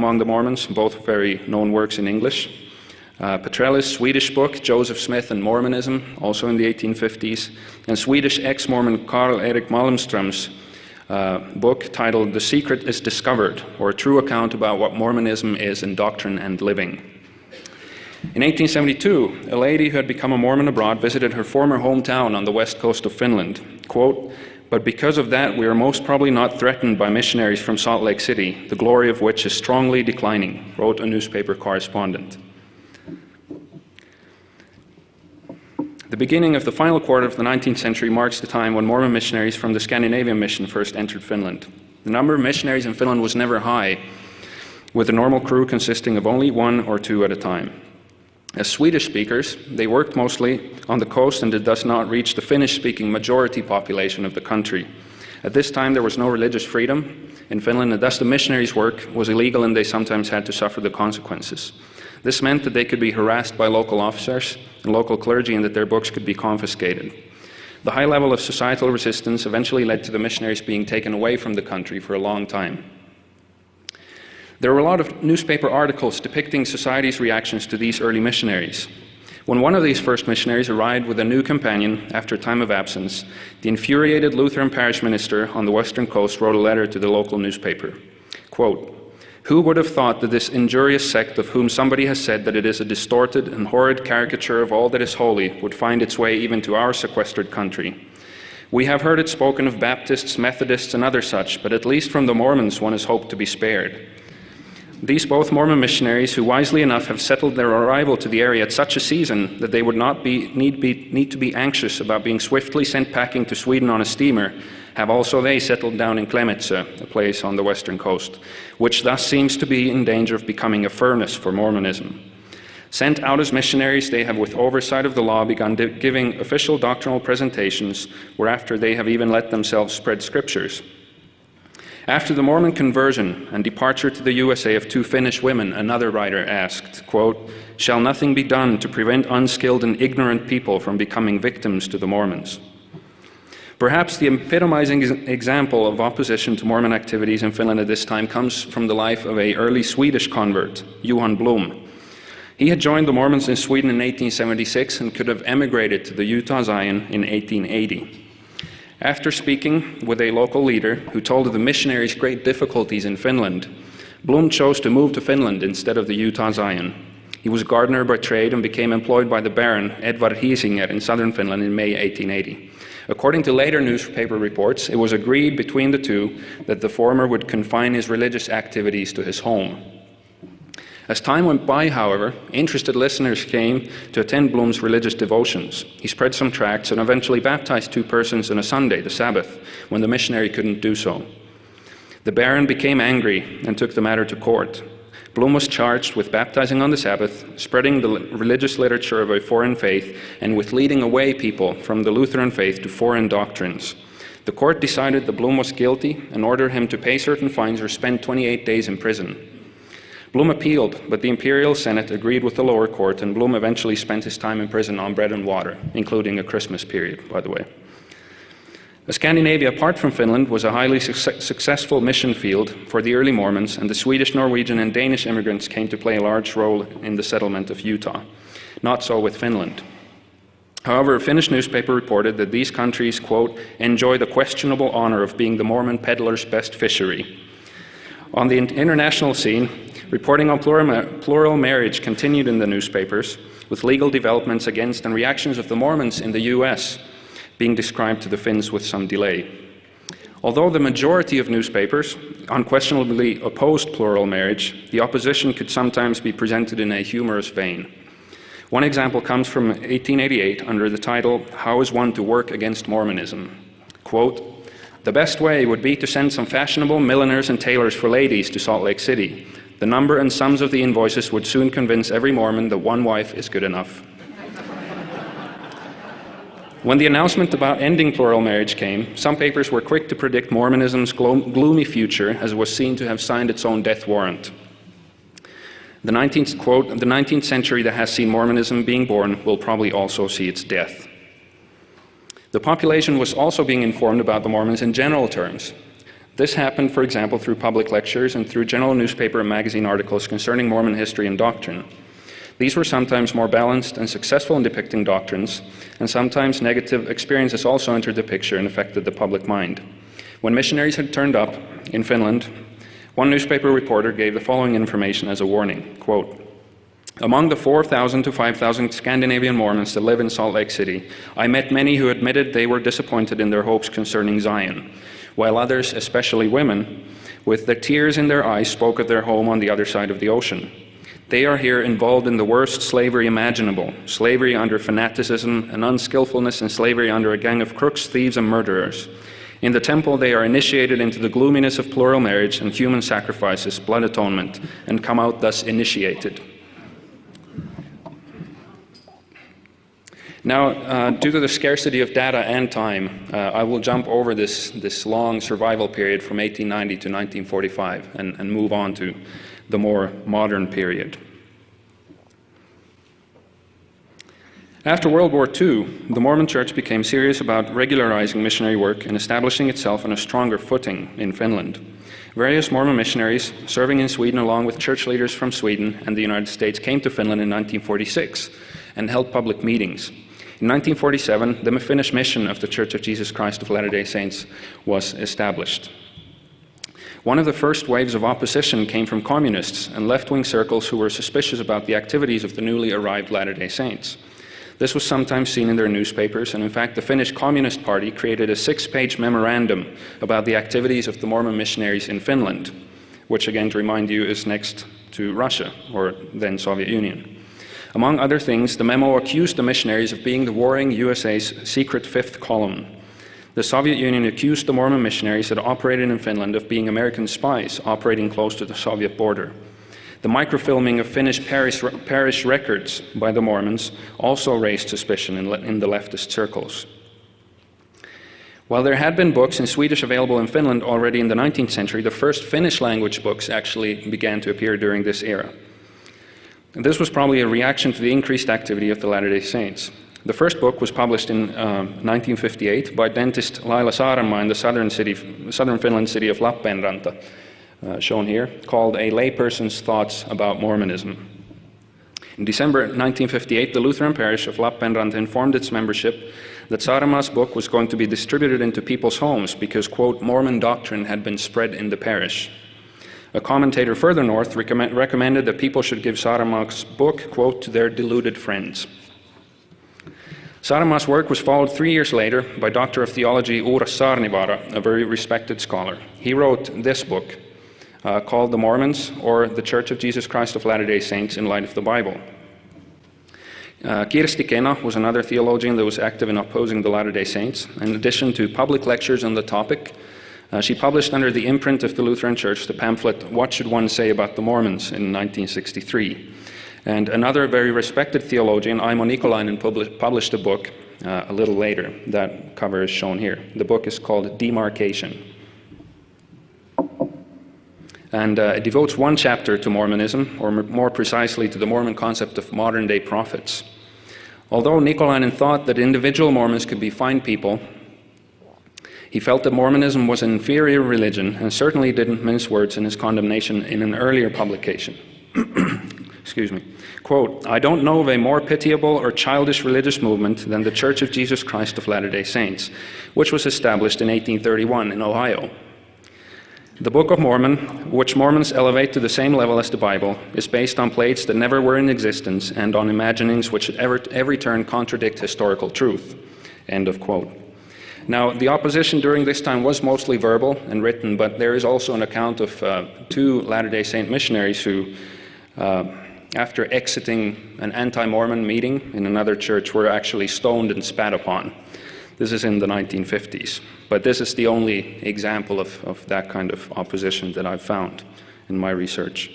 among the Mormons, both very known works in English. Petrelli's Swedish book, Joseph Smith and Mormonism, also in the 1850s, and Swedish ex-Mormon Karl-Erik Malmström's book titled The Secret is Discovered, or a true account about what Mormonism is in doctrine and living. In 1872, a lady who had become a Mormon abroad visited her former hometown on the west coast of Finland. Quote, "But because of that, we are most probably not threatened by missionaries from Salt Lake City, the glory of which is strongly declining," wrote a newspaper correspondent. The beginning of the final quarter of the 19th century marks the time when Mormon missionaries from the Scandinavian mission first entered Finland. The number of missionaries in Finland was never high, with a normal crew consisting of only 1 or 2 at a time. As Swedish speakers, they worked mostly on the coast and did thus not reach the Finnish-speaking majority population of the country. At this time, there was no religious freedom in Finland, and thus the missionaries' work was illegal and they sometimes had to suffer the consequences. This meant that they could be harassed by local officers and local clergy and that their books could be confiscated. The high level of societal resistance eventually led to the missionaries being taken away from the country for a long time. There were a lot of newspaper articles depicting society's reactions to these early missionaries. When one of these first missionaries arrived with a new companion after a time of absence, the infuriated Lutheran parish minister on the western coast wrote a letter to the local newspaper. Quote, "Who would have thought that this injurious sect of whom somebody has said that it is a distorted and horrid caricature of all that is holy would find its way even to our sequestered country? We have heard it spoken of Baptists, Methodists, and other such, but at least from the Mormons one is hoped to be spared. These both Mormon missionaries, who wisely enough have settled their arrival to the area at such a season that they would not need to be anxious about being swiftly sent packing to Sweden on a steamer, have also they settled down in Klemetsö, a place on the western coast, which thus seems to be in danger of becoming a furnace for Mormonism. Sent out as missionaries, they have with oversight of the law begun giving official doctrinal presentations, whereafter they have even let themselves spread scriptures. After the Mormon conversion and departure to the USA of 2 Finnish women, another writer asked, quote, "Shall nothing be done to prevent unskilled and ignorant people from becoming victims to the Mormons?" Perhaps the epitomizing example of opposition to Mormon activities in Finland at this time comes from the life of an early Swedish convert, Johan Blom. He had joined the Mormons in Sweden in 1876 and could have emigrated to the Utah Zion in 1880. After speaking with a local leader who told of the missionaries' great difficulties in Finland, Blom chose to move to Finland instead of the Utah Zion. He was a gardener by trade and became employed by the Baron Edvard Hiesinger in southern Finland in May 1880. According to later newspaper reports, it was agreed between the two that the former would confine his religious activities to his home. As time went by, however, interested listeners came to attend Blom's religious devotions. He spread some tracts and eventually baptized 2 persons on a Sunday, the Sabbath, when the missionary couldn't do so. The Baron became angry and took the matter to court. Blom was charged with baptizing on the Sabbath, spreading the religious literature of a foreign faith, and with leading away people from the Lutheran faith to foreign doctrines. The court decided that Blom was guilty and ordered him to pay certain fines or spend 28 days in prison. Blom appealed, but the Imperial Senate agreed with the lower court, and Blom eventually spent his time in prison on bread and water, including a Christmas period, by the way. Scandinavia, apart from Finland, was a highly successful mission field for the early Mormons, and the Swedish, Norwegian, and Danish immigrants came to play a large role in the settlement of Utah. Not so with Finland. However, a Finnish newspaper reported that these countries, quote, "enjoy the questionable honor of being the Mormon peddler's best fishery." On the international scene, reporting on plural marriage continued in the newspapers, with legal developments against and reactions of the Mormons in the US being described to the Finns with some delay. Although the majority of newspapers unquestionably opposed plural marriage, the opposition could sometimes be presented in a humorous vein. One example comes from 1888 under the title, "How is one to work against Mormonism?" Quote, "The best way would be to send some fashionable milliners and tailors for ladies to Salt Lake City. The number and sums of the invoices would soon convince every Mormon that one wife is good enough." When the announcement about ending plural marriage came, some papers were quick to predict Mormonism's gloomy future, as it was seen to have signed its own death warrant. The 19th century that has seen Mormonism being born will probably also see its death. The population was also being informed about the Mormons in general terms. This happened, for example, through public lectures and through general newspaper and magazine articles concerning Mormon history and doctrine. These were sometimes more balanced and successful in depicting doctrines, and sometimes negative experiences also entered the picture and affected the public mind. When missionaries had turned up in Finland, one newspaper reporter gave the following information as a warning, quote, "Among the 4,000 to 5,000 Scandinavian Mormons that live in Salt Lake City, I met many who admitted they were disappointed in their hopes concerning Zion, while others, especially women, with the tears in their eyes spoke of their home on the other side of the ocean. They are here involved in the worst slavery imaginable, slavery under fanaticism and unskillfulness, and slavery under a gang of crooks, thieves, and murderers. In the temple, they are initiated into the gloominess of plural marriage and human sacrifices, blood atonement, and come out thus initiated." Now, due to the scarcity of data and time, I will jump over this long survival period from 1890 to 1945 and move on to the more modern period. After World War II, the Mormon Church became serious about regularizing missionary work and establishing itself on a stronger footing in Finland. Various Mormon missionaries serving in Sweden along with church leaders from Sweden and the United States came to Finland in 1946 and held public meetings. In 1947, the Finnish mission of the Church of Jesus Christ of Latter-day Saints was established. One of the first waves of opposition came from communists and left-wing circles who were suspicious about the activities of the newly arrived Latter-day Saints. This was sometimes seen in their newspapers, and in fact the Finnish Communist Party created a 6-page memorandum about the activities of the Mormon missionaries in Finland, which again, to remind you, is next to Russia, or then Soviet Union. Among other things, the memo accused the missionaries of being the warring USA's secret fifth column. The Soviet Union accused the Mormon missionaries that operated in Finland of being American spies operating close to the Soviet border. The microfilming of Finnish parish records by the Mormons also raised suspicion in the leftist circles. While there had been books in Swedish available in Finland already in the 19th century, the first Finnish language books actually began to appear during this era. And this was probably a reaction to the increased activity of the Latter-day Saints. The first book was published in 1958 by dentist Laila Saarenmaa in the southern Finland city of Lappeenranta, shown here, called A Layperson's Thoughts About Mormonism. In December 1958, the Lutheran parish of Lappeenranta informed its membership that Saarenmaa's book was going to be distributed into people's homes because, quote, Mormon doctrine had been spread in the parish. A commentator further north recommended that people should give Saarenmaa's book, quote, to their deluded friends. Saarenmaa's work was followed 3 years later by Doctor of Theology Ura Saarnivaara, a very respected scholar. He wrote this book called The Mormons, or The Church of Jesus Christ of Latter-day Saints in Light of the Bible. Kirsti Kena was another theologian that was active in opposing the Latter-day Saints. In addition to public lectures on the topic, she published under the imprint of the Lutheran Church the pamphlet What Should One Say About the Mormons in 1963. And another very respected theologian, Aimo Nikolainen, published a book a little later. That cover is shown here. The book is called Demarcation. And it devotes one chapter to Mormonism, or more precisely to the Mormon concept of modern-day prophets. Although Nikolainen thought that individual Mormons could be fine people, he felt that Mormonism was an inferior religion and certainly didn't mince words in his condemnation in an earlier publication. Excuse me. Quote, I don't know of a more pitiable or childish religious movement than the Church of Jesus Christ of Latter-day Saints, which was established in 1831 in Ohio. The Book of Mormon, which Mormons elevate to the same level as the Bible, is based on plates that never were in existence and on imaginings which at every turn contradict historical truth. End of quote. Now, the opposition during this time was mostly verbal and written, but there is also an account of 2 Latter-day Saint missionaries who, after exiting an anti-Mormon meeting in another church, were actually stoned and spat upon. This is in the 1950s, but this is the only example of that kind of opposition that I've found in my research.